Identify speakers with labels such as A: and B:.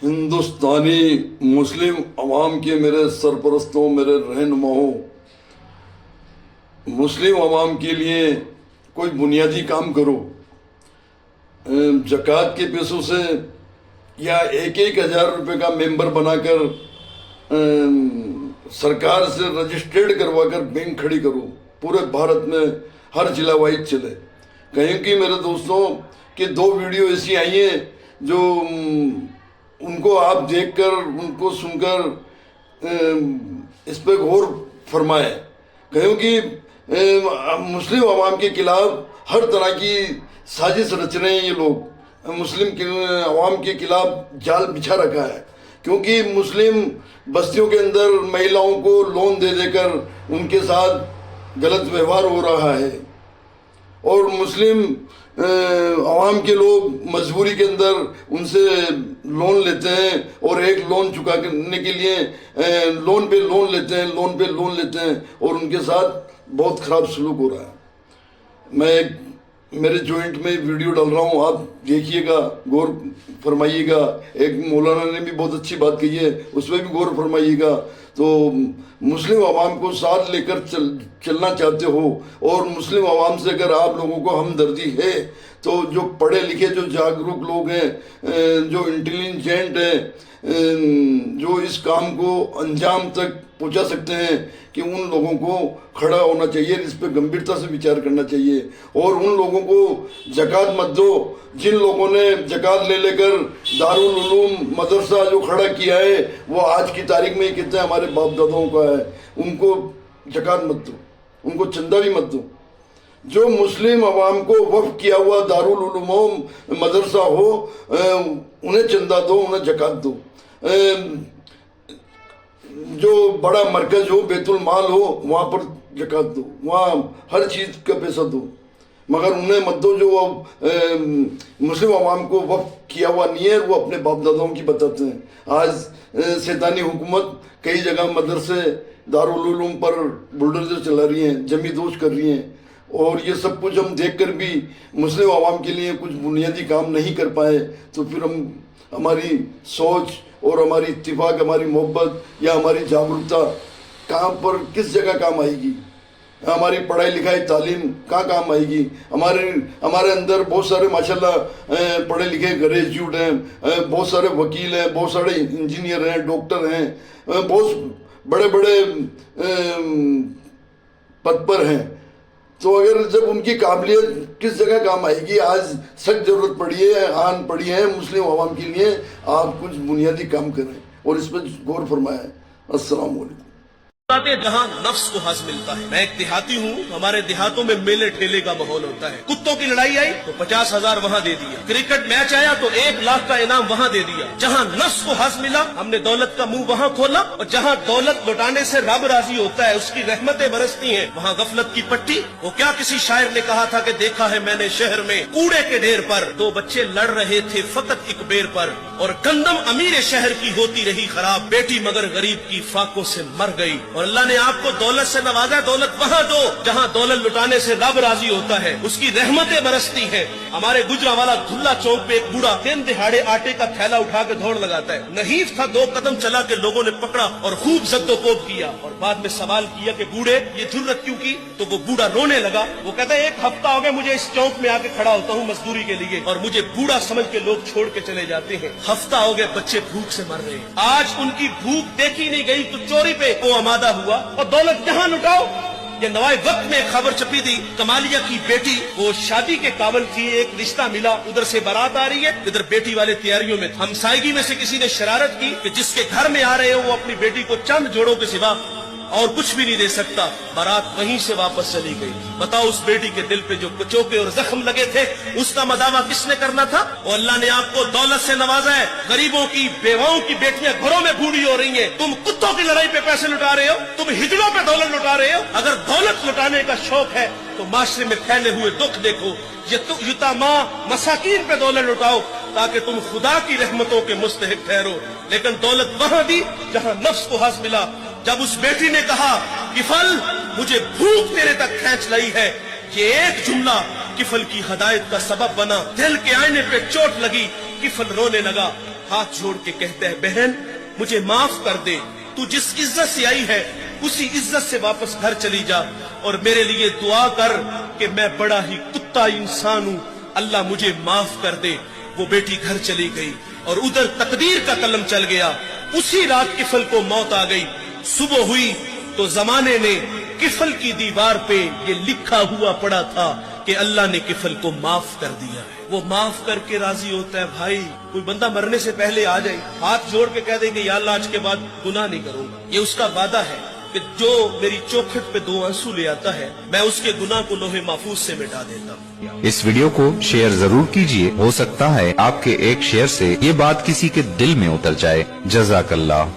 A: हिंदुस्तानी मुस्लिम अवाम के मेरे सरपरस्तों, मेरे रहनुमाओं, मुस्लिम अवाम के लिए कोई बुनियादी काम करो। ज़कात के पैसों से या एक एक हज़ार रुपये का मेंबर बनाकर सरकार से रजिस्टर्ड करवाकर बैंक खड़ी करो। पूरे भारत में हर जिला वाइज चले। कहीं कि मेरे दोस्तों कि दो वीडियो ऐसी आई हैं जो उनको आप देखकर, उनको सुनकर इस पर गौर फरमाएं। कहीं कि मुस्लिम अवाम के खिलाफ हर तरह की साजिश रच रहे हैं ये लोग। मुस्लिम अवाम के खिलाफ जाल बिछा रखा है, क्योंकि मुस्लिम बस्तियों के अंदर महिलाओं को लोन दे देकर उनके साथ गलत व्यवहार हो रहा है और मुस्लिम अवाम के लोग मजबूरी के अंदर उनसे लोन लेते हैं और एक लोन चुका करने के लिए लोन पे लोन लेते हैं, लोन पे लोन लेते हैं और उनके साथ बहुत ख़राब सलूक हो रहा है। मैं मेरे जॉइंट में वीडियो डाल रहा हूँ, आप देखिएगा, गौर फरमाइएगा। एक मौलाना ने भी बहुत अच्छी बात कही है, उसमें भी गौर फरमाइएगा। तो मुस्लिम अवाम को साथ लेकर चलना चाहते हो और मुस्लिम अवाम से अगर आप लोगों को हमदर्दी है तो जो पढ़े लिखे, जो जागरूक लोग हैं, जो इंटेलिजेंट हैं, जो इस काम को अंजाम तक पहुंचा सकते हैं, कि उन लोगों को खड़ा होना चाहिए, इस पर गंभीरता से विचार करना चाहिए और उन लोगों को ज़कात मत दो जिन लोगों ने ज़कात ले लेकर दारुल उलूम मदरसा जो खड़ा किया है वो आज की तारीख में कितने हमारे बाप दादाओं का है। उनको ज़कात मत दो, उनको चंदा भी मत दो। जो मुस्लिम अवाम को वक्फ किया हुआ दारुल उलूम हो, मदरसा हो, उन्हें चंदा दो, उन्हें ज़कात दो। जो बड़ा मरकज हो, बैतुल माल हो, वहाँ पर ज़कात दो, वहाँ हर चीज़ का पैसा दो, मगर उन्हें मत दो जो मुस्लिम अवाम को वक्फ किया हुआ नहीं है। वो अपने बाप दादाओं की बताते हैं। आज शैतानी हुकूमत कई जगह मदरसे दारुल उलूम पर बुलडोजर चला रही हैं, जमी दोष कर रही हैं और ये सब कुछ हम देखकर भी मुस्लिम अवाम के लिए कुछ बुनियादी काम नहीं कर पाए तो फिर हमारी सोच और हमारी इत्तिफाक, हमारी मोहब्बत या हमारी जागरूकता कहाँ पर, किस जगह काम आएगी? हमारी पढ़ाई लिखाई तालीम कहाँ काम आएगी? हमारे अंदर बहुत सारे माशाल्लाह पढ़े लिखे ग्रेजुएट हैं, बहुत सारे वकील हैं, बहुत सारे इंजीनियर हैं, डॉक्टर हैं, बहुत बड़े बड़े पद पर हैं। तो अगर जब उनकी काबिलियत किस जगह काम आएगी? आज सख्त जरूरत पड़ी है, आन पड़ी है मुस्लिम अवाम के लिए, आप कुछ बुनियादी काम करें और इस पर गौर फरमाएं। अस्सलाम वालेकुम।
B: जहाँ नफ्स को हज मिलता है। मैं एक देहाती हूँ, हमारे देहातों में मेले ठेले का माहौल होता है। कुत्तों की लड़ाई आई तो 50,000 वहाँ दे दिया, क्रिकेट मैच आया तो 1 लाख का इनाम वहाँ दे दिया। जहाँ नफ्स को हज मिला हमने दौलत का मुंह वहाँ खोला और जहाँ दौलत लुटाने से रब राजी होता है, उसकी रहमतें बरसती हैं, वहाँ गफलत की पट्टी। वो क्या किसी शायर ने कहा था कि देखा है मैंने शहर में कूड़े के ढेर पर 2 बच्चे लड़ रहे थे फकत एक बेर पर, और गंदम अमीर शहर की होती रही खराब, बेटी मगर गरीब की फाकों से मर गई। और अल्लाह ने आपको दौलत से नवाजा, दौलत वहाँ दो जहाँ दौलत लुटाने से रब राजी होता है, उसकी रहमतें बरसती हैं। हमारे गुजरावाला धुल्ला चौक पे एक बूढ़ा दिन दिहाड़े आटे का थैला उठा के दौड़ लगाता है। नहीफ था, 2 कदम चला के लोगों ने पकड़ा और खूब जद्दोपोद किया और बाद में सवाल किया कि बूढ़े ये जुर्रत क्यों की? तो वो बूढ़ा रोने लगा। वो कहता है 1 हफ्ता हो गया मुझे इस चौक में आके खड़ा होता हूँ मजदूरी के लिए और मुझे बूढ़ा समझ के लोग छोड़ के चले जाते हैं। हफ्ता हो गया बच्चे भूख से मर रहे हैं। आज उनकी भूख देखी नहीं गई तो चोरी पे वो आमादा हुआ और दौलत जहाँ लुटाओ। ये नवाए वक्त में खबर छपी थी, कमालिया की बेटी वो शादी के काबिल थी, एक रिश्ता मिला, उधर से बारात आ रही है, इधर बेटी वाले तैयारियों में। हमसायगी में से किसी ने शरारत की कि जिसके घर में आ रहे हो वो अपनी बेटी को चंद जोड़ों के सिवा और कुछ भी नहीं दे सकता। बारात वहीं से वापस चली गई। बताओ उस बेटी के दिल पे जो कुचोके और जख्म लगे थे उसका मदावा किसने करना था? और अल्लाह ने आपको दौलत से नवाजा है। गरीबों की, बेवाओं की बेटियां घरों में बूढ़ी हो रही हैं। तुम कुत्तों की लड़ाई पे पैसे लुटा रहे हो, तुम हिजड़ों पे दौलत लुटा रहे हो। अगर दौलत लुटाने का शौक है तो माशरे में फैले हुए दुख देखो। यतामा मसाकीन पे दौलत लुटाओ ताकि तुम खुदा की रहमतों के मुस्तहिक ठहरो। लेकिन दौलत वहां दी जहां नफ्स को हज मिला। जब उस बेटी ने कहा किफल मुझे भूख तेरे तक खींच लाई है, ये एक जुमला किफल की हदायत का सबब बना। दिल के आईने पे चोट लगी, किफल रोने लगा। हाथ जोड़ के कहता है, बहन मुझे माफ कर दे, तू जिस इज्जत से आई है उसी इज्जत से वापस घर चली जा, और मेरे लिए दुआ कर कि मैं बड़ा ही कुत्ता इंसान हूं, अल्लाह मुझे माफ कर दे। वो बेटी घर चली गई और उधर तकदीर का कलम चल गया। उसी रात किफल को मौत आ गई। सुबह हुई तो जमाने ने किफल की दीवार पे ये लिखा हुआ पड़ा था कि अल्लाह ने किफल को माफ कर दिया है। वो माफ करके राजी होता है। भाई कोई बंदा मरने से पहले आ जाए, हाथ जोड़ के कह दे कि या अल्लाह आज के बाद गुनाह नहीं करूंगा, ये उसका वादा है कि जो मेरी चौखट पे 2 आंसू ले आता है मैं उसके गुनाह को लोहे महफूज से मिटा देता हूँ।
C: इस वीडियो को शेयर जरूर कीजिए, हो सकता है आपके एक शेयर से ये बात किसी के दिल में उतर जाए। जज़ाकल्लाह।